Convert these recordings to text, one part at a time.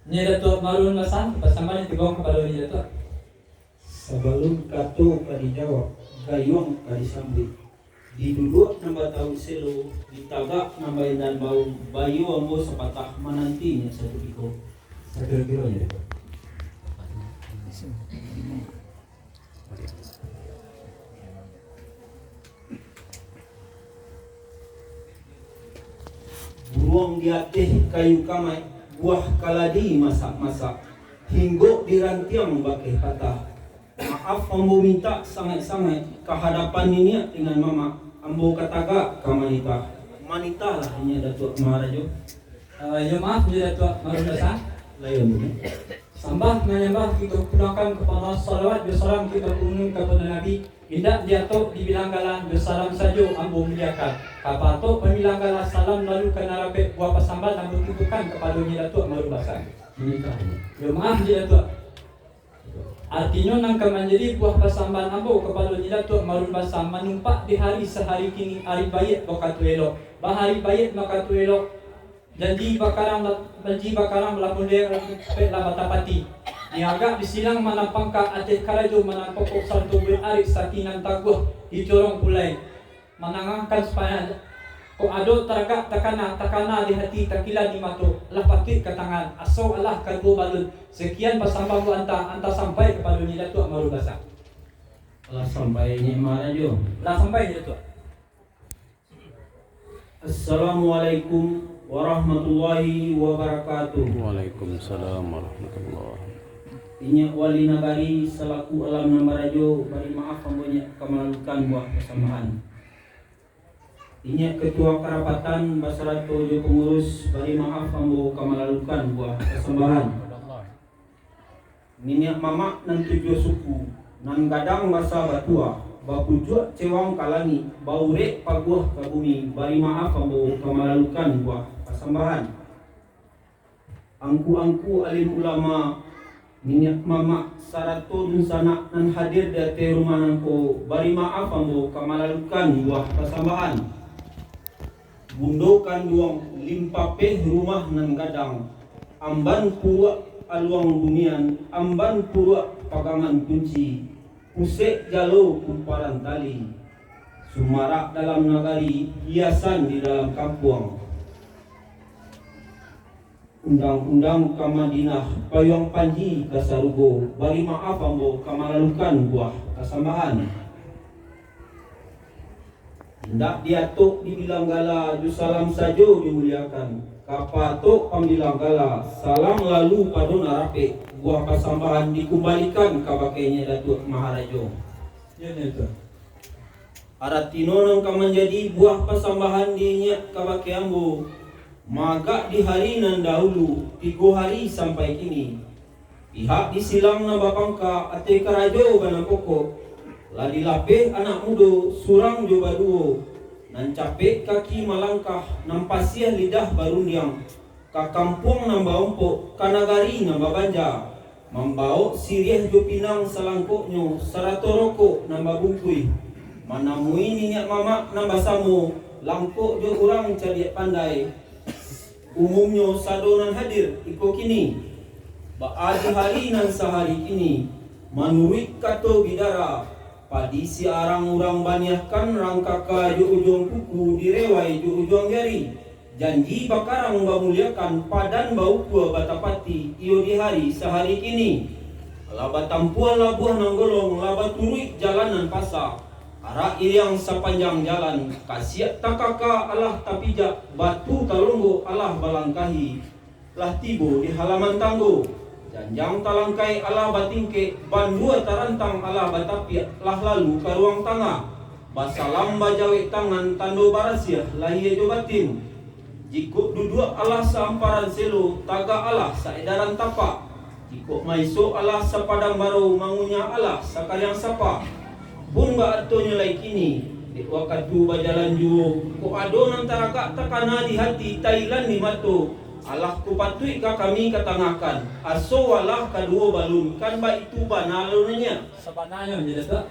Ni Datuk Marun Masan, pasamban yang tigong kepada ni Datuk. Sebelum kato ka dijawab, gayong ka disambit. Diduduk nambah tahu selo, ditagak nambah dan bau bayu ambo sepatah manantinya satu biko. Satu kilo ni Datuk. Buruang diatih kayu kamai, buah kaladi masak-masak. Hinggo dirantiang bakai patah. Maaf ambo minta sangat-sangat kehadapan ini dengan mama. Ambo kataga ka manita. Manita lah hanya Datuk Maharajo. Ya maaf ni Datuk Marun Masan. Layan ni. Sambah menyembah kita gunakan kepada salawat bersalam kita umum kepada Nabi. Indak diatuk dibilang galan bersalam saja ambo muliakan. Kapato pemilang galan salam lalu kena rapet buah pasamban ambo tutukan kepada ni Datuk Marun Masan. Menikah. Ya maaf ni Datuk. Artinya nangka menjadi buah pasamban ambo kepada ni Datuk Marun Masan menumpak di hari sehari kini hari bayat bakatu elok. Bahari bayat bakatu elok. Janji bakarang melakon dia petlah batapati. Ni agak disilang manapangka atih karajo manampokok sarto berarik sakinan taguh di corong pulai. Menangahkan supaya ko ado taragak takana di hati takila di mato lah patik ke tangan asau Allah kadua balun. Sekian pasambang anta sampai kepada ni Datuk Marun Masan. Lah sampai ni Maharajo. Lah sampai ni Datuk. Assalamualaikum warahmatullahi wabarakatuh. Waalaikumsalam warahmatullahi. Inyak wali nagari selaku alam Maharajo beri maaf ambonya kemalukan buah persambahan. Inyak ketua kerapatan Basarato jo pengurus beri maaf ambo kemalukan buah persambahan. Minyak mamak nan tujuh suku nan gadang basa batua bapujuk cewang kalangi baurek paguah ke bumi beri maaf ambo kemalukan buah persambahan. Angku-angku alim ulama minyak mamak sarato dun sanak nan hadir di ate rumah nangko beri maaf ambo kemalukan buah persambahan. Bundokan duang limpapeh rumah nan gadang amban pura aluang bumian amban pura pagangan kunci usek jalo kumparan tali sumarak dalam nagari hiasan di dalam kampung. Undang-undang ka Madinah payung panji kasarugo bari maaf ambo kamalalukan buah kasambahan. Hendak diatuk dibilang gala ju salam sajo dimuliakan. Kapatok pambilang gala salam lalu padon arape buah kasambahan dikembalikan ka bakainya Datuk Maharajo. Ya ni Datuk. Aratino nang ka menjadi buah pasambahan dinya ka bakai ambo. Magak di hari nan dahulu 3 hari sampai kini. Pihak disilang na bapangka ate karajo banang pokok. Ladi lapeh anak muda surang jo baduo. Nan capek kaki malangkah nampasiah lidah barundiang. Ka kampung nambah ompok kanagari nambah banja. Membau siriah jo pinang salangkoknyo sarato rokok nambah bungkui. Manamui minyak mamak nambah samo langkok jo urang cariak pandai. Umumnya sadonan hadir iko kini baadi hari nan sehari kini manurik kato bidara padi si arang urang baniahkan rangkaka ju ujung kuku direwai ju ujung jari janji bakarang bamuliakan padan bau kua batapati iyo di hari sehari kini laba tampuan labuah nanggolong laba turuik jalanan pasar arak iriang sepanjang jalan kasiat takaka Allah tapijak batu talunggo Allah balangkahi lah tibo di halaman tanggo janjang talangkai Allah batingke bandua tarantang Allah batapiak lah lalu ke ruang tangga basalam bajawe tangan tando barasiah lahia jo batin jikuk duduk Allah seamparan selo taga Allah saedaran tapak jikuk maiso Allah sepadang baro mangunya Allah sakaliang sapa pun ba ato nyelai kini di wakatu bajalan juo ko ado nang taraka takana di hati Thailand ni mato Allah ku patui ka kami katangakan aso walah kadua balun kan ba itu banalunnya Sebenarnya ni Datuk.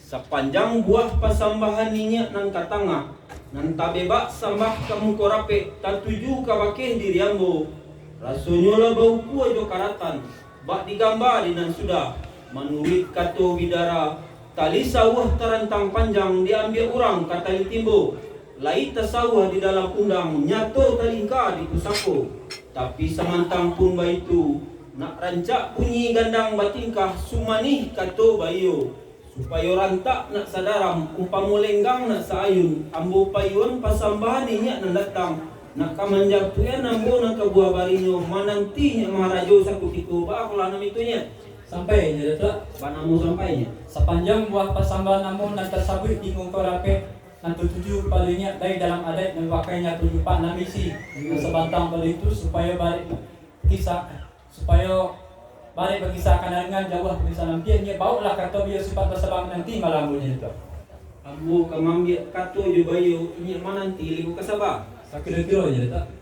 sepanjang buah pasambahan ninya nan katanga nan tabebak sambah kamu korape tatuju ka bakeh diri ambo Rasonyo lah bau kuah jo karatan, bak digambar dan sudah menurut kato bidara. Tali sawah terentang panjang diambil orang ke tali timbo. Lai tasawah di dalam undang nyato talingka di pusako. Tapi samantang pun baitu nak rancak bunyi gandang batingkah sumanih kato bayo. Supaya rantak nak sadaram umpamu lenggang nak saayun. Ambo payun pasambahan ninya nak datang. Nak kamanjak tuya nambo nak kebuah barinyo manantinya maharajo sakutiko ba kula nam itunya. Sampai nya Datuk. Banamu sampainya. Sepanjang buah pasambahan namun nan tersabut di mungkorape nan tujuh palingnya dari dalam adat dan wakainya tujuh pak namisi sebantang balik itu supaya balik berkisahkan dengan jauh bisa nampiannya baulah kata biar sifat bersabang nanti malamunya itu. Ambo kamambiak kato jo bayo inya mananti libu kasaba. Sakira-kira nya Datuk.